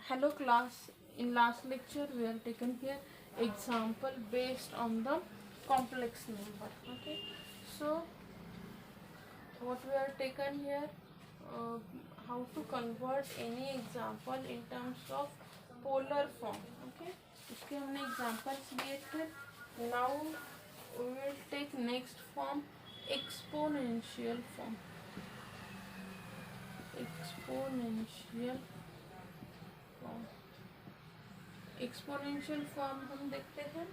Hello class, in last lecture we are taken here example based on the complex number. Okay, so what we are taken here, uh, how to convert any example in terms of polar form. Okay, इसके हमने examples लिए थे. Now we will take next form, exponential form. Exponential form. Exponential form हम देखते हैं.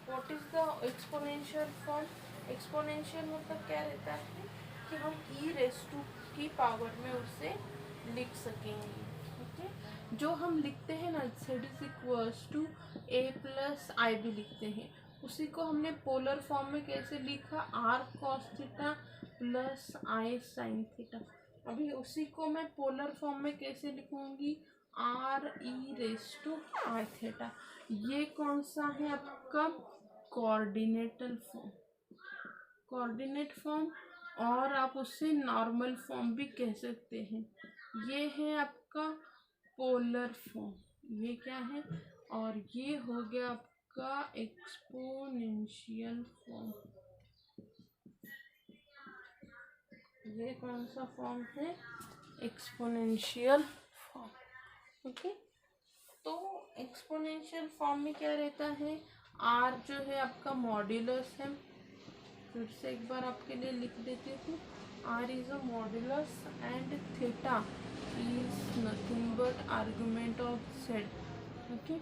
What is the exponential form? Exponential मतलब क्या रहता है कि हम ई रेस टू की पावर में उसे लिख सकेंगे. ओके, जो हम लिखते हैं ना z is equals to a plus i भी लिखते हैं, उसी को हमने पोलर फॉर्म में कैसे लिखा? R cos theta plus i sine theta. अभी उसी को मैं पोलर फॉर्म में कैसे लिखूंगी? R e raise to i theta. ये कौन सा है आपका? कोऑर्डिनेटल फॉर्म. कोऑर्डिनेट फॉर्म, और आप उससे नॉर्मल फॉर्म भी कह सकते हैं. ये है आपका पोलर फॉर्म. ये क्या है? और ये हो गया आपका एक्सपोनेंशियल फॉर्म. ये कौन सा फॉर्म है? Exponential form. ओके, तो एक्सपोनेंशियल फॉर्म में क्या रहता है? आर जो है आपका मॉड्यूलस है. फिर से एक बार आपके लिए लिख देती हूँ. R is a modulus and theta is nothing but argument of z. Okay,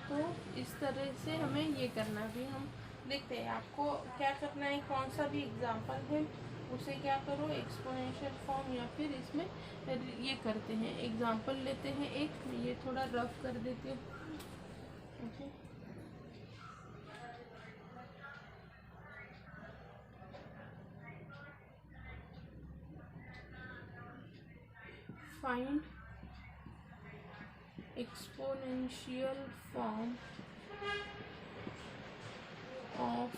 तो इस तरह से हमें ये करना भी. हम देखते हैं आपको क्या करना है. कौन सा भी एग्जांपल है उसे क्या करो, एक्सपोनेंशियल फॉर्म या फिर इसमें ये करते हैं. एग्जांपल लेते हैं एक, ये थोड़ा रफ कर देती हूँ. Okay, find exponential form of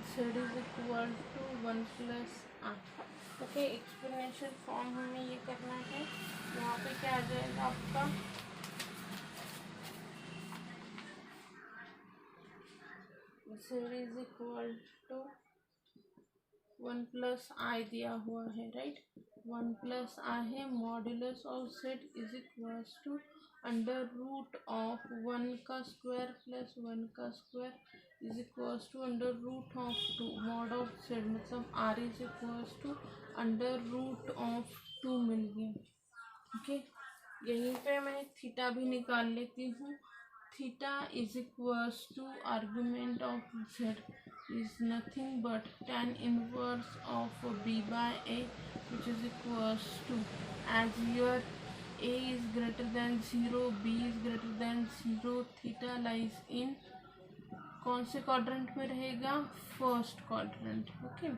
z is equal to 1 plus r. Okay, exponential form हमें ये करना है. यहाँ पे क्या आ जाएगा आपका? z is equal to 1 plus i दिया हुआ है, राइट. 1 प्लस आई है. Modulus of z is equals to under root of 1 का स्क्वायर प्लस 1 का square is equals to under root of 2. Mod of z मतलब r is equals to under root of 2 मिल गया. Okay, यहीं पे मैं theta भी निकाल लेती हूँ. Theta is equals to argument of z is nothing but tan inverse of b by a, which is equals to, as here a is greater than 0, b is greater than 0, theta lies in कौन से quadrant में रहेगा? First quadrant. Okay,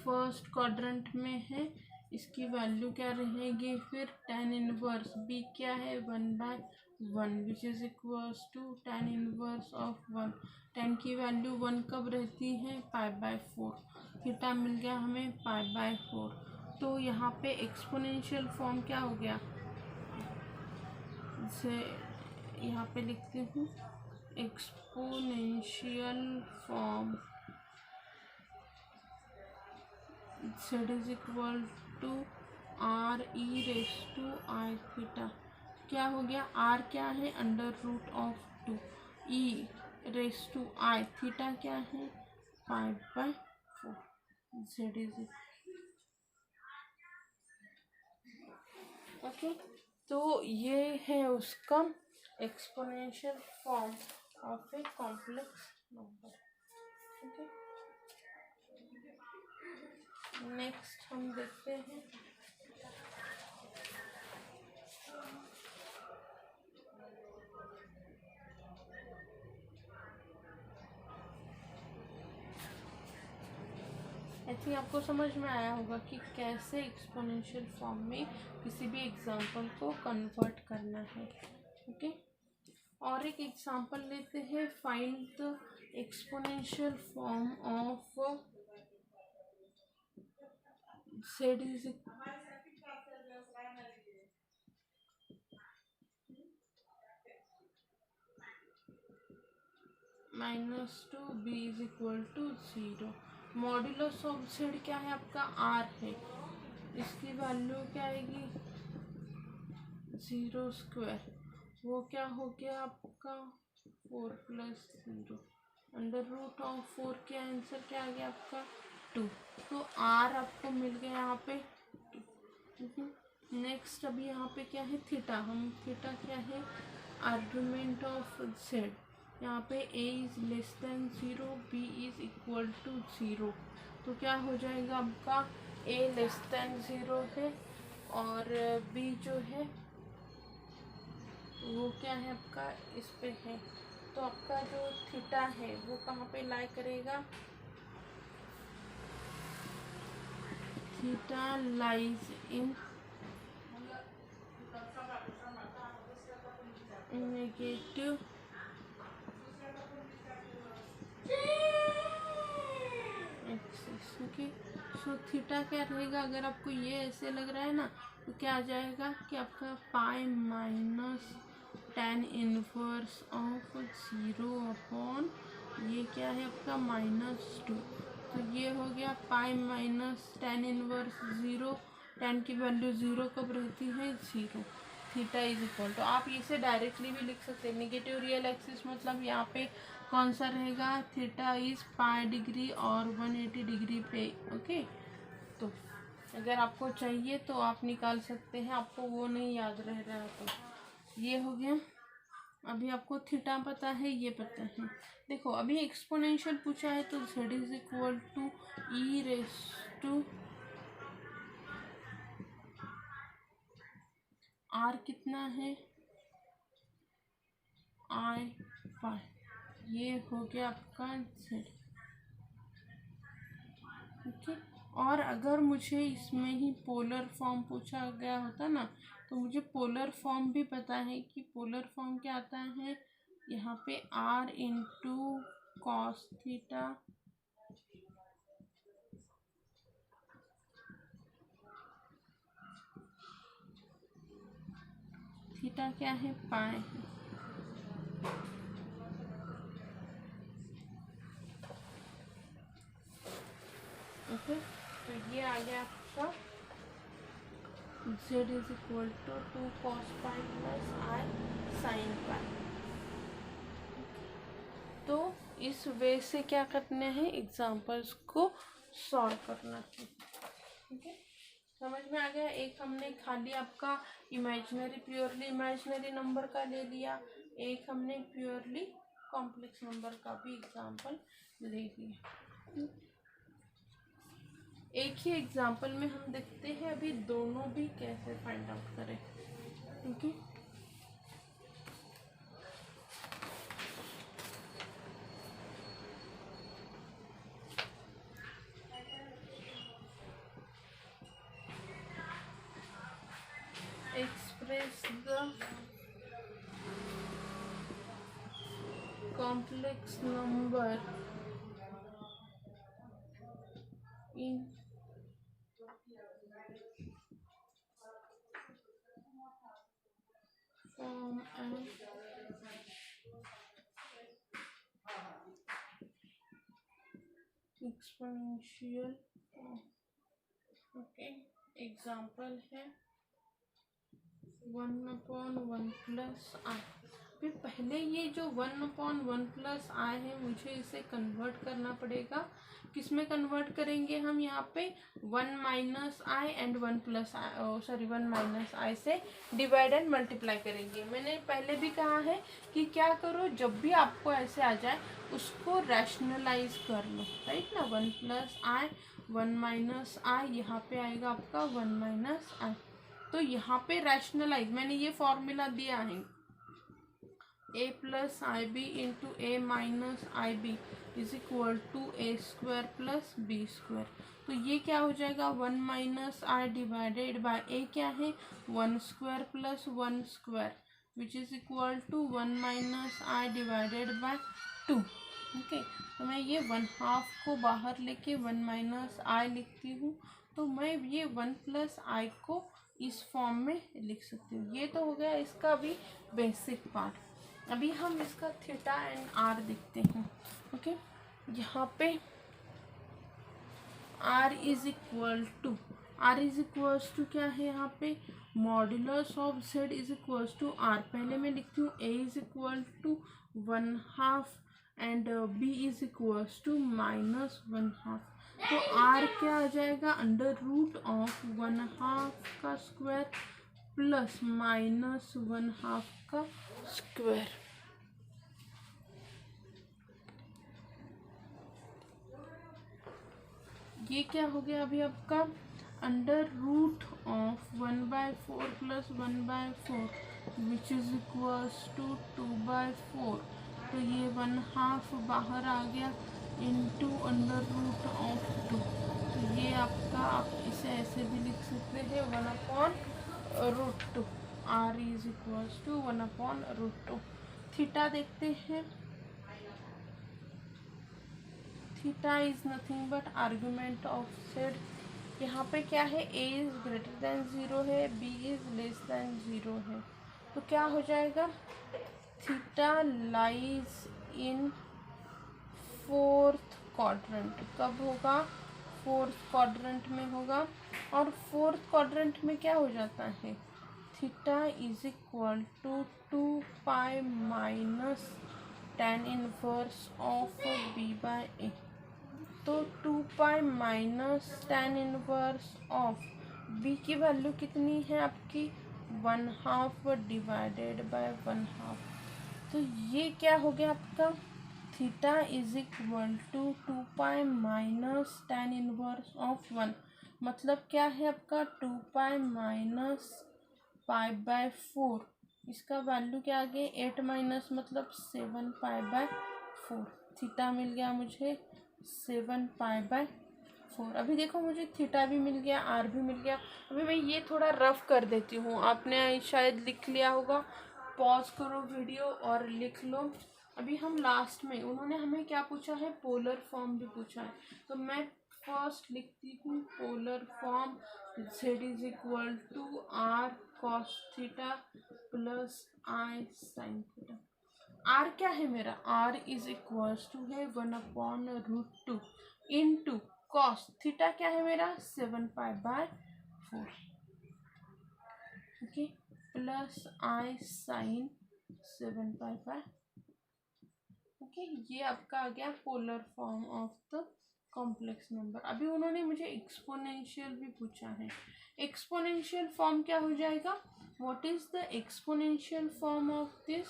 first quadrant में है. इसकी value क्या रहेगी फिर? tan इनवर्स b क्या है? 1/1 which is equals to tan inverse of 1. tan की वैल्यू 1 कब रहती है? π/4. थीटा मिल गया हमें π/4. तो यहाँ पे एक्सपोनेंशियल फॉर्म क्या हो गया? इसे यहाँ पे लिखती हूँ, exponential form z is equal to r e raise to i theta. क्या हो गया? r क्या है? Under root of 2. E raise to i theta क्या है? 5/4. z is okay. तो ये है उसका exponential form of a complex number. Okay, next हम देखते हैं आई थिंक आपको समझ में आया होगा कि कैसे एक्सपोनेंशियल फॉर्म में किसी भी एग्जाम्पल को कन्वर्ट करना है। ओके, और एक एग्जाम्पल लेते हैं। Find the exponential form of z is -2 b is equal to 0। Modulus of z क्या है आपका? r है। इसकी वैल्यू क्या आएगी? 0²। वो क्या हो गया आपका? 4 + 0 √4 के आंसर क्या आ गया आपका? 2। तो r आपको मिल गया यहाँ पे 2। नेक्स्ट अभी यहाँ पे क्या है? थीटा। हम थीटा क्या है? Argument of z। यहाँ पे a is less than 0, b is equal to 0। तो क्या हो जाएगा आपका? a लेस देन 0 है और b जो है वो क्या है आपका? इस पे है। तो आपका जो थीटा है वो कहाँ पे लाई करेगा? Theta lies in negative axis. Okay, so theta क्या रहेगा? अगर आपको ये ऐसे लग रहा है ना, तो क्या आ जाएगा कि आपका pi minus tan inverse of 0 upon ये क्या है आपका? -2। तो ये हो गया pi minus tan inverse 0। tan की वैल्यू 0 कब रहती है? 0। थीटा इज इक्वल टू, आप इसे डायरेक्टली भी लिख सकते हैं। नेगेटिव रियल एक्सिस मतलब यहाँ पे कौन सा रहेगा? थीटा इज पाई डिग्री और 180 डिग्री पे। ओके, तो अगर आपको चाहिए तो आप निकाल सकते हैं, आपको वो नहीं याद रह रहा है तो ये हो गया। अभी आपको थीटा पता है, ये पता है। देखो अभी एक्सपोनेंशियल पूछा है तो z is equal to e raise to r कितना है? i/5। ये हो गया आपका z। ठीक है, और अगर मुझे इसमें ही पोलर फॉर्म पूछा गया होता ना, तो मुझे पोलर फॉर्म भी पता है कि पोलर फॉर्म क्या आता है। यहाँ पे r into cos theta theta क्या है? पाई है। ओके, तो ये आ गया आपका z is equal to 2 cos pi plus i sine pi. तो इस वे से क्या करना है? एग्जाम्पल्स को सॉल्व करना है। ठीक है, समझ में आ गया? एक हमने खाली आपका इमेजिनरी, प्योरली इमेजिनरी नंबर का ले लिया, एक हमने प्योरली कॉम्प्लेक्स नंबर का भी एग्जाम्पल ले लिया। एक ही एग्जाम्पल में हम देखते हैं अभी दोनों भी कैसे फाइंड आउट करें। ठीक है, express the complex number in form and exponential form। Okay, example है 1/1 प्लस आई। फिर पहले ये जो 1/1 प्लस आई है, मुझे इसे कन्वर्ट करना पड़ेगा। किस में कन्वर्ट करेंगे हम? यहाँ पे 1 minus i and 1 plus i, sorry 1 minus i से डिवाइड एंड मल्टीप्लाई करेंगे। मैंने पहले भी कहा है कि क्या करो, जब भी आपको ऐसे आ जाए उसको रैशनलाइज कर लो, राइट ना। 1 प्लस आई 1 माइनस आई, यहाँ पे आएगा आपका 1 माइनस आई। तो यहाँ पे रैशनलाइज मैंने ये फॉर्मूला दिया है, a plus i b into a minus i b. Is equal to a square plus b square. तो ये क्या हो जाएगा, 1 minus i divided by a क्या है, 1 square plus 1 square which is equal to 1 minus i divided by 2। Okay, तो मैं ये 1/2 को बाहर लेके 1 माइनस आई लिखती हूँ, तो मैं ये 1 प्लस आई को इस फॉर्म में लिख सकती हूँ। ये तो हो गया इसका भी बेसिक पार्ट। अभी हम इसका थीटा एंड आर देखते हैं। ओके, यहाँ पे आर इज इक्वल टू क्या है, यहाँ पे modulus of z is equal to r. पहले मैं लिखती हूँ a is equal to 1/2 and b is equal to -1/2। तो आर क्या आ जाएगा, अंडर रूट ऑफ 1/2 का स्क्वायर प्लस -1/2 का स्क्वायर। ये क्या हो गया अभी आपका, अंडर रूट ऑफ 1/4 प्लस 1/4 विच इज इक्वल्स टू 2/4। तो ये 1/2 बाहर आ गया इंटू अंडर रूट ऑफ 2। तो ये आपका, आप इसे ऐसे भी लिख सकते हैं 1/√2। R is equals to 1/√2। Theta देखते हैं। Theta is nothing but argument of z. यहाँ पे क्या है, ए इज ग्रेटर देन 0 है, बी इज लेस देन 0 है। तो क्या हो जाएगा, theta lies in 4th quadrant. कब होगा, 4th क्वाड्रेंट में होगा। और 4th क्वाड्रेंट में क्या हो जाता है, theta is equal to 2 minus tan inverse of b by a. तो 2 minus tan inverse of b की वैल्यू कितनी है आपकी, 1/2 डिवाइडेड बाय 1/2। तो ये क्या हो गया आपका, theta is equal to 2 minus tan inverse of 1। मतलब क्या है आपका, 2 माइनस π/4। इसका वैल्यू क्या आ गया, 8 माइनस मतलब 7π/4। थीटा मिल गया मुझे 7π/4। अभी देखो मुझे थीटा भी मिल गया, आर भी मिल गया। अभी मैं ये थोड़ा रफ कर देती हूँ, आपने शायद लिख लिया होगा। पॉज करो वीडियो और लिख लो। अभी हम लास्ट में, उन्होंने हमें क्या पूछा है, पोलर फॉर्म भी पूछा है। तो मैं फर्स्ट लिखती हूँ polar form, z is equal to r cos theta plus i sine theta. R क्या है मेरा, आर इज इक्वल टू है 1/√2 इंटू कॉस थीटा क्या है मेरा 7π/4। Okay, plus i sign 7π/। Okay, ये आपका आ गया polar form of the complex number. अभी उन्होंने मुझे एक्सपोनेंशियल भी पूछा है। एक्सपोनेंशियल फॉर्म क्या हो जाएगा, what is the exponential form of this.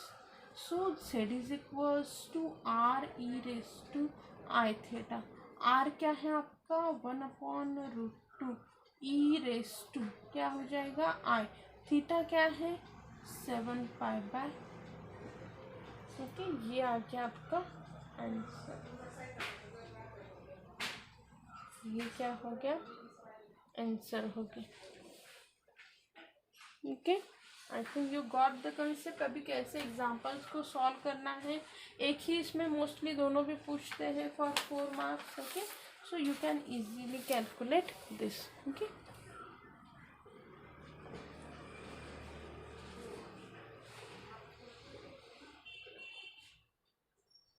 So z is equals to r e raise to i theta. R क्या है आपका 1/√2 ई रेस टू क्या हो जाएगा आई। थीटा क्या है 7π/। ओके, ये आ गया आपका आंसर। ये क्या हो गया, आंसर हो गया। Okay, I think you got the concept. अभी कैसे एग्जांपल्स को सॉल्व करना है, एक ही इसमें मोस्टली दोनों भी पूछते हैं for 4 marks. Okay, so you can easily calculate this. Okay.